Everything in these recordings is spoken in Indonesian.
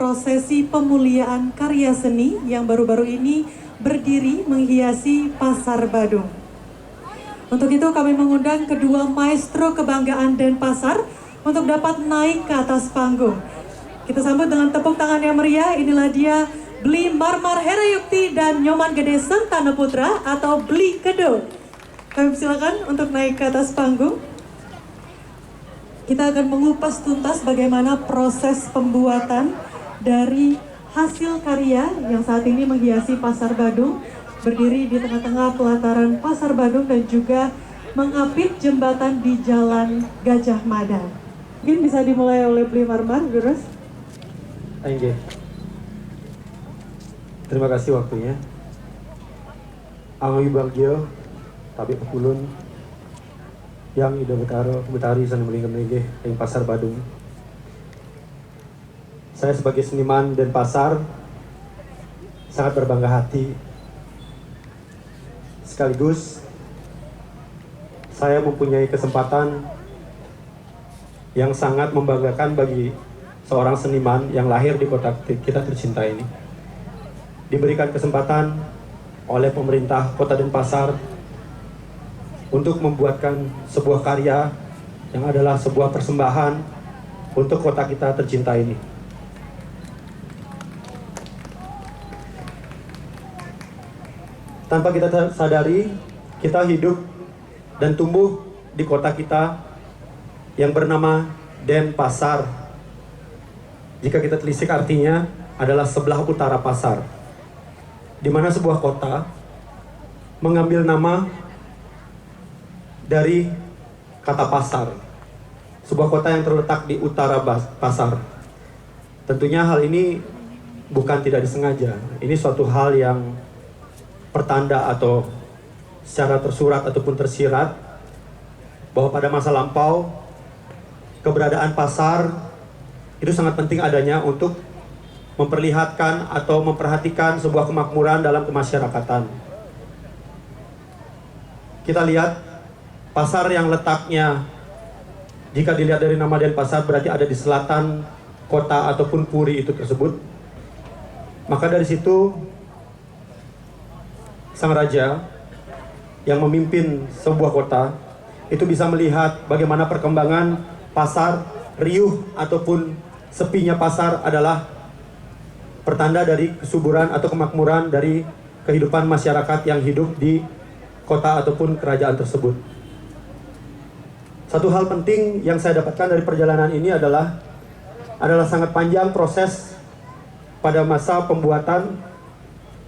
prosesi pemuliaan karya seni yang baru-baru ini berdiri menghiasi Pasar Badung. Untuk itu kami mengundang kedua maestro kebanggaan Denpasar untuk dapat naik ke atas panggung. Kita sambut dengan tepuk tangan yang meriah. Inilah dia Bli Marmar Herayukti dan Nyoman Gede Sentana Putra atau Bli Kedo. Kami silakan untuk naik ke atas panggung. Kita akan mengupas tuntas bagaimana proses pembuatan dari hasil karya yang saat ini menghiasi Pasar Badung, berdiri di tengah-tengah pelataran Pasar Badung dan juga mengapit jembatan di Jalan Gajah Mada. Mungkin bisa dimulai oleh Bli Marmar, Gurus. Ayo. Terima kasih waktunya. Angwi Bagio, Tapi Pekulun, yang Ida Betari sana melingkar yang Pasar Badung. Saya sebagai seniman Denpasar sangat berbangga hati. Sekaligus saya mempunyai kesempatan yang sangat membanggakan bagi seorang seniman yang lahir di kota kita tercinta ini. Diberikan kesempatan oleh pemerintah Kota Denpasar untuk membuatkan sebuah karya yang adalah sebuah persembahan untuk kota kita tercinta ini. Tanpa kita sadari, kita hidup dan tumbuh di kota kita yang bernama Denpasar. Jika kita telisik artinya adalah sebelah utara pasar, di mana sebuah kota mengambil nama dari kata pasar. Sebuah kota yang terletak di utara pasar. Tentunya hal ini bukan tidak disengaja. Ini suatu hal yang pertanda atau secara tersurat ataupun tersirat bahwa pada masa lampau keberadaan pasar itu sangat penting adanya untuk memperlihatkan atau memperhatikan sebuah kemakmuran dalam kemasyarakatan. Kita lihat pasar yang letaknya, jika dilihat dari nama Denpasar, berarti ada di selatan kota ataupun puri itu tersebut. Maka dari situ sang raja yang memimpin sebuah kota itu bisa melihat bagaimana perkembangan pasar. Riuh ataupun sepinya pasar adalah pertanda dari kesuburan atau kemakmuran dari kehidupan masyarakat yang hidup di kota ataupun kerajaan tersebut. Satu hal penting yang saya dapatkan dari perjalanan ini adalah sangat panjang proses pada masa pembuatan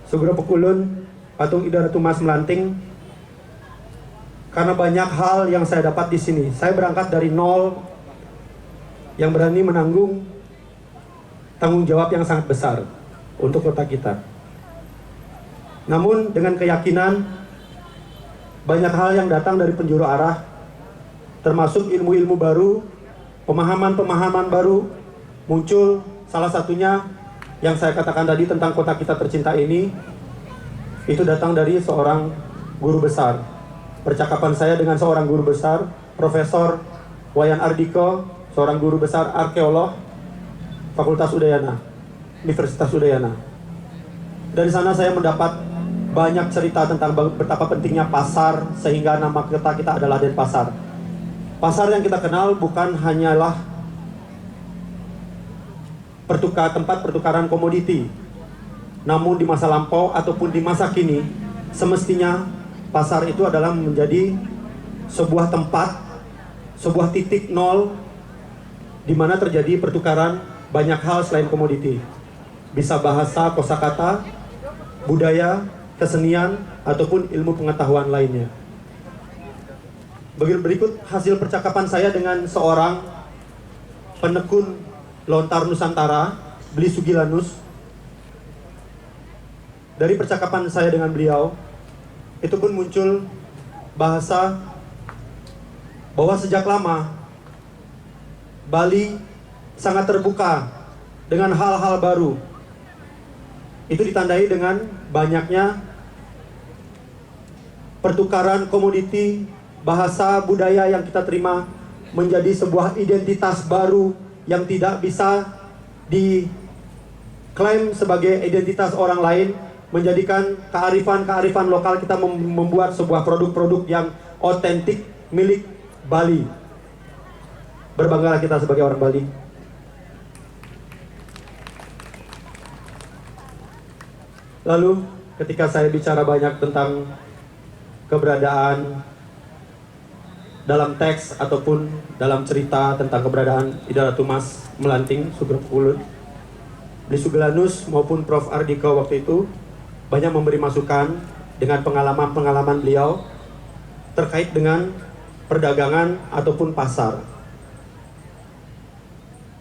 Sugro Pekulun patung Ida Ratu Mas Melanting. Karena banyak hal yang saya dapat di sini. Saya berangkat dari nol yang berani menanggung tanggung jawab yang sangat besar untuk kota kita. Namun dengan keyakinan banyak hal yang datang dari penjuru arah, termasuk ilmu-ilmu baru, pemahaman-pemahaman baru muncul. Salah satunya yang saya katakan tadi tentang kota kita tercinta ini, itu datang dari seorang guru besar. Percakapan saya dengan seorang guru besar, Profesor Wayan Ardiko, seorang guru besar arkeolog Fakultas Udayana, Universitas Udayana. Dari sana saya mendapat banyak cerita tentang betapa pentingnya pasar, sehingga nama kota kita adalah Denpasar. Pasar yang kita kenal bukan hanyalah tempat pertukaran komoditi, namun di masa lampau ataupun di masa kini, semestinya pasar itu adalah menjadi sebuah tempat, sebuah titik nol di mana terjadi pertukaran banyak hal selain komoditi. Bisa bahasa, kosakata, budaya, kesenian, ataupun ilmu pengetahuan lainnya. Berikut hasil percakapan saya dengan seorang penekun lontar Nusantara, Bli Sugilanus. Dari percakapan saya dengan beliau, itu pun muncul bahasa bahwa sejak lama Bali sangat terbuka dengan hal-hal baru. Itu ditandai dengan banyaknya pertukaran komoditi, bahasa, budaya yang kita terima menjadi sebuah identitas baru yang tidak bisa klaim sebagai identitas orang lain, menjadikan kearifan lokal kita membuat sebuah produk-produk yang otentik milik Bali. Berbanggalah kita sebagai orang Bali. Lalu ketika saya bicara banyak tentang keberadaan dalam teks ataupun dalam cerita tentang keberadaan Ida Ratu Mas Melanting Sugro Pukulun, Bli Sugelanus maupun Prof. Ardika waktu itu banyak memberi masukan dengan pengalaman-pengalaman beliau terkait dengan perdagangan ataupun pasar.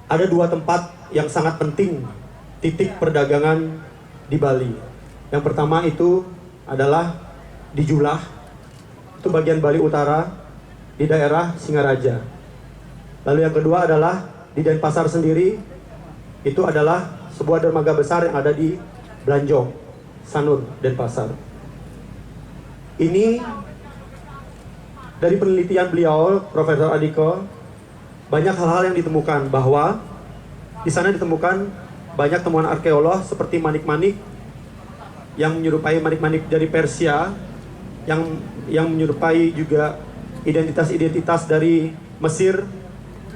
Ada dua tempat yang sangat penting titik perdagangan di Bali. Yang pertama itu adalah di Julah, itu bagian Bali Utara, di daerah Singaraja. Lalu yang kedua adalah di Denpasar sendiri, itu adalah sebuah dermaga besar yang ada di Blanjong, Sanur, Denpasar. Ini dari penelitian beliau, Profesor Adiko, banyak hal-hal yang ditemukan bahwa di sana ditemukan banyak temuan arkeolog seperti manik-manik yang menyerupai manik-manik dari Persia, yang menyerupai juga identitas-identitas dari Mesir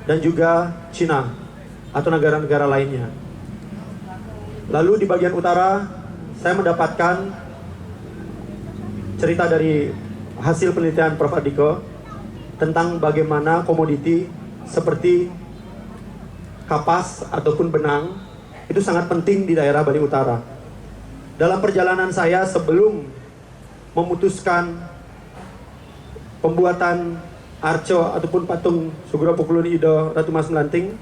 dan juga Cina atau negara-negara lainnya. Lalu di bagian utara saya mendapatkan cerita dari hasil penelitian Prof. Adiko tentang bagaimana komoditi seperti kapas ataupun benang itu sangat penting di daerah Bali Utara. Dalam perjalanan saya sebelum memutuskan pembuatan arco ataupun patung Sugro Pukulun Ida Ratu Mas Melanting,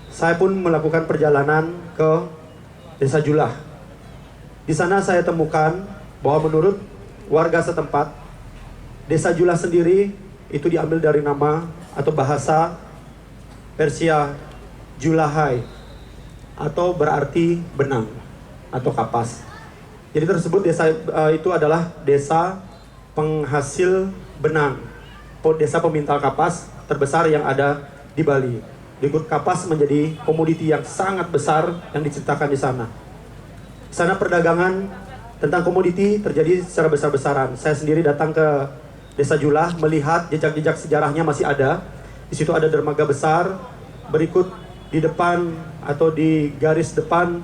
saya pun melakukan perjalanan ke Desa Julah. Di sana saya temukan bahwa menurut warga setempat, Desa Julah sendiri itu diambil dari nama atau bahasa Persia Julahai, atau berarti benang atau kapas. Jadi tersebut desa itu adalah desa penghasil benang, desa pemintal kapas terbesar yang ada di Bali. Berikut kapas menjadi komoditi yang sangat besar yang diceritakan di sana. Di sana perdagangan tentang komoditi terjadi secara besar-besaran. Saya sendiri datang ke Desa Julah melihat jejak-jejak sejarahnya masih ada. Di situ ada dermaga besar. Berikut di depan atau di garis depan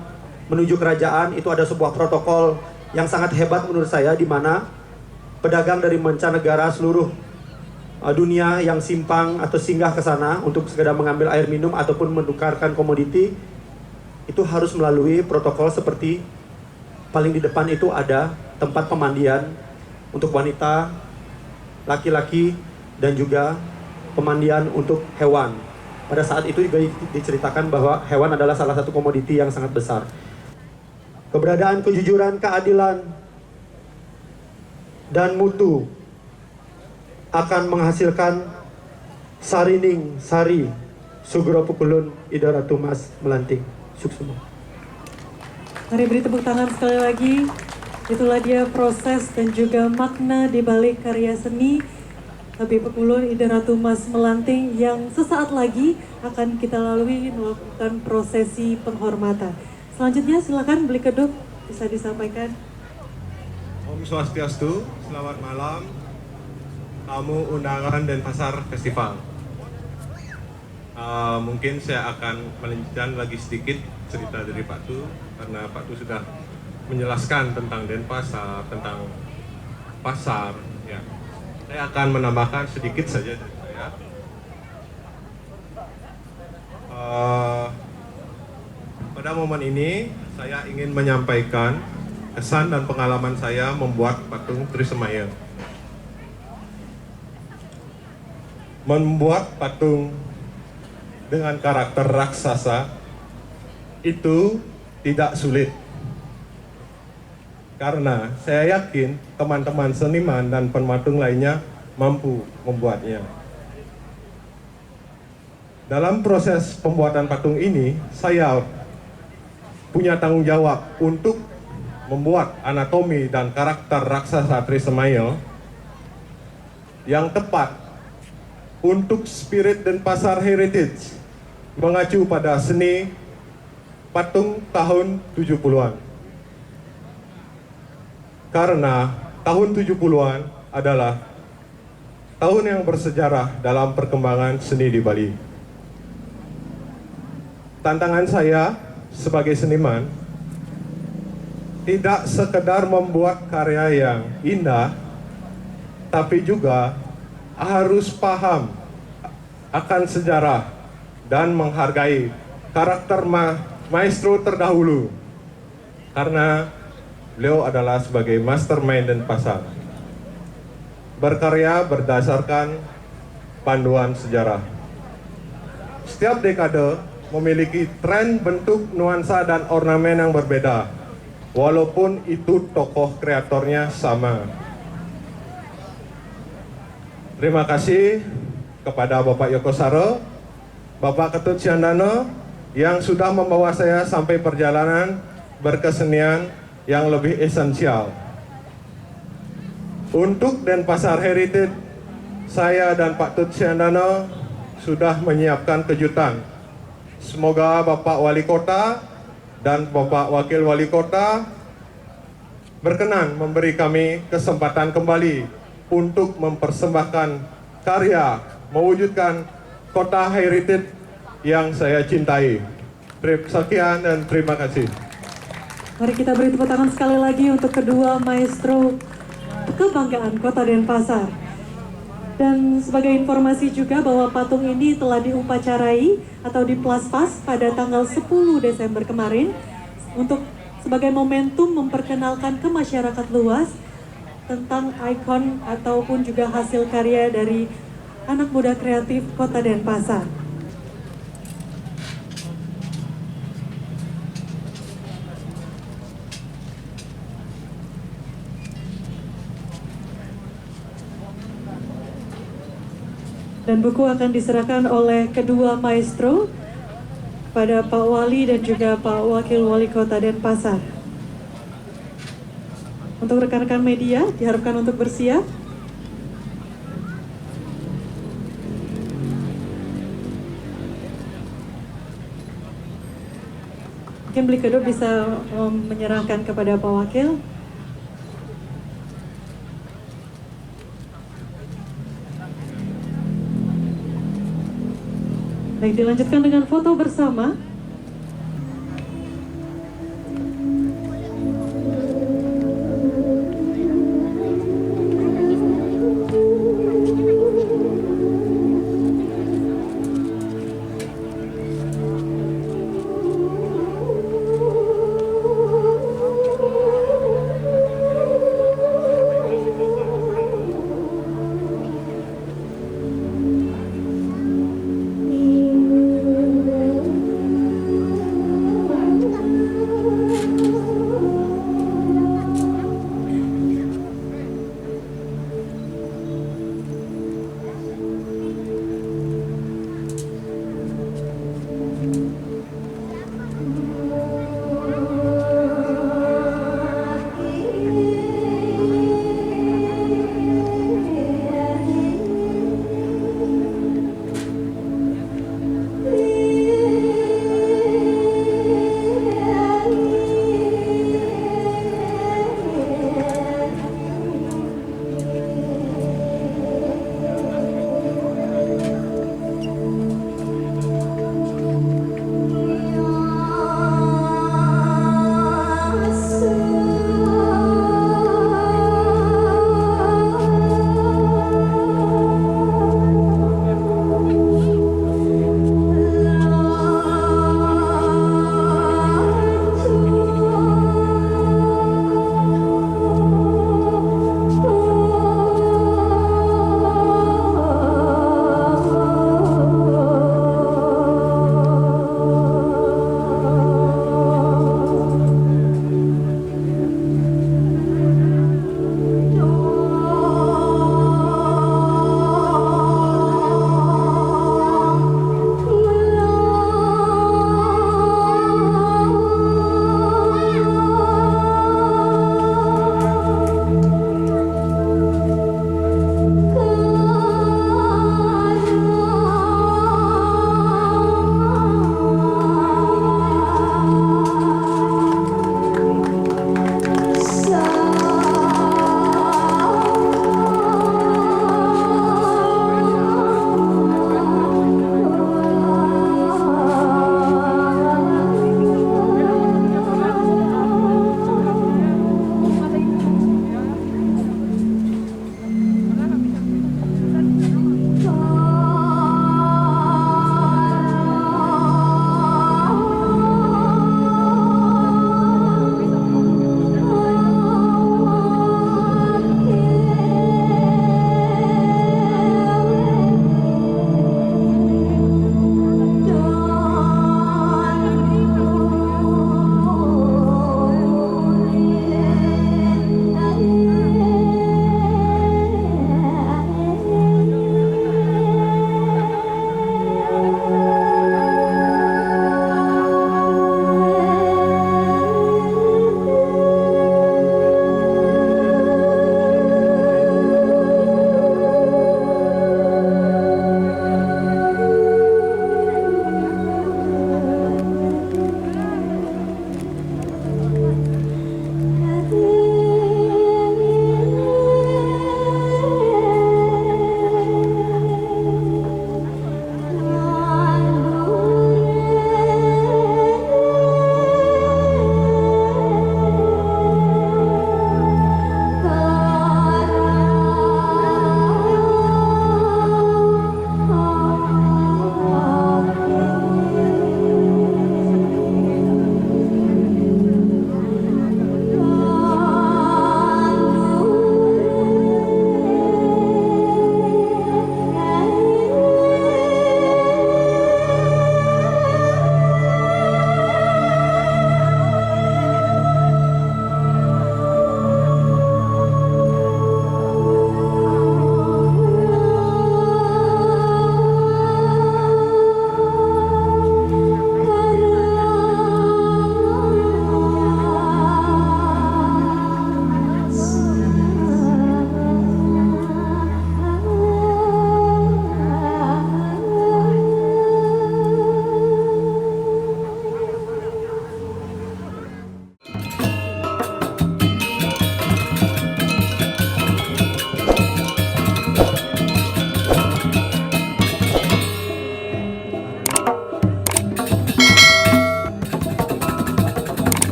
menuju kerajaan itu ada sebuah protokol yang sangat hebat menurut saya, di mana pedagang dari mancanegara seluruh dunia yang simpang atau singgah ke sana untuk sekedar mengambil air minum ataupun menukarkan komoditi itu harus melalui protokol seperti paling di depan itu ada tempat pemandian untuk wanita, laki-laki, dan juga pemandian untuk hewan. Pada saat itu juga diceritakan bahwa hewan adalah salah satu komoditi yang sangat besar. Keberadaan kejujuran, keadilan, dan mutu akan menghasilkan Sarining Sari Sugro Pukulun Ida Ratu Mas Melanting. Suksuma. Mari beri tepuk tangan sekali lagi. Itulah dia proses dan juga makna di balik karya seni Habib Pukulun Ida Ratu Mas Melanting yang sesaat lagi akan kita lalui melakukan prosesi penghormatan. Selanjutnya silakan Bli Keduk bisa disampaikan. Om Swastiastu, selamat malam tamu undangan Denpasar Festival. Mungkin saya akan melanjutkan lagi sedikit cerita dari Pak Tu, karena Pak Tu sudah menjelaskan tentang Denpasar, tentang pasar. Ya, saya akan menambahkan sedikit saja dari saya. Pada momen ini saya ingin menyampaikan kesan dan pengalaman saya membuat patung Trisemaia. Membuat patung dengan karakter raksasa itu tidak sulit, karena saya yakin teman-teman seniman dan pematung lainnya mampu membuatnya. Dalam proses pembuatan patung ini, saya punya tanggung jawab untuk membuat anatomi dan karakter raksasa Trisemaia yang tepat untuk spirit Denpasar Heritage, mengacu pada seni patung tahun 70-an. Karena tahun 70-an adalah tahun yang bersejarah dalam perkembangan seni di Bali. Tantangan saya sebagai seniman tidak sekedar membuat karya yang indah, tapi juga harus paham akan sejarah dan menghargai karakter maestro terdahulu, karena beliau adalah sebagai mastermind Denpasar, berkarya berdasarkan panduan sejarah. Setiap dekade memiliki tren bentuk, nuansa, dan ornamen yang berbeda, walaupun itu tokoh kreatornya sama. Terima kasih kepada Bapak Yoko Saro, Bapak Ketut Ciandano, yang sudah membawa saya sampai perjalanan berkesenian yang lebih esensial. Untuk Denpasar Heritage, saya dan Pak Tut Ciandano sudah menyiapkan kejutan. Semoga Bapak Wali Kota dan Bapak Wakil Wali Kota berkenan memberi kami kesempatan kembali untuk mempersembahkan karya mewujudkan kota heritage yang saya cintai. Sekian dan terima kasih. Mari kita beri tepuk tangan sekali lagi untuk kedua maestro kebanggaan Kota Denpasar. Dan sebagai informasi juga bahwa patung ini telah diupacarai atau diplaspas pada tanggal 10 Desember kemarin untuk sebagai momentum memperkenalkan ke masyarakat luas tentang ikon ataupun juga hasil karya dari anak muda kreatif Kota Denpasar. Dan buku akan diserahkan oleh kedua maestro pada Pak Wali dan juga Pak Wakil Wali Kota Denpasar. Untuk rekan-rekan media diharapkan untuk bersiap. Mungkin Beli Kedua bisa menyerahkan kepada Pak Wakil. Baik, dilanjutkan dengan foto bersama.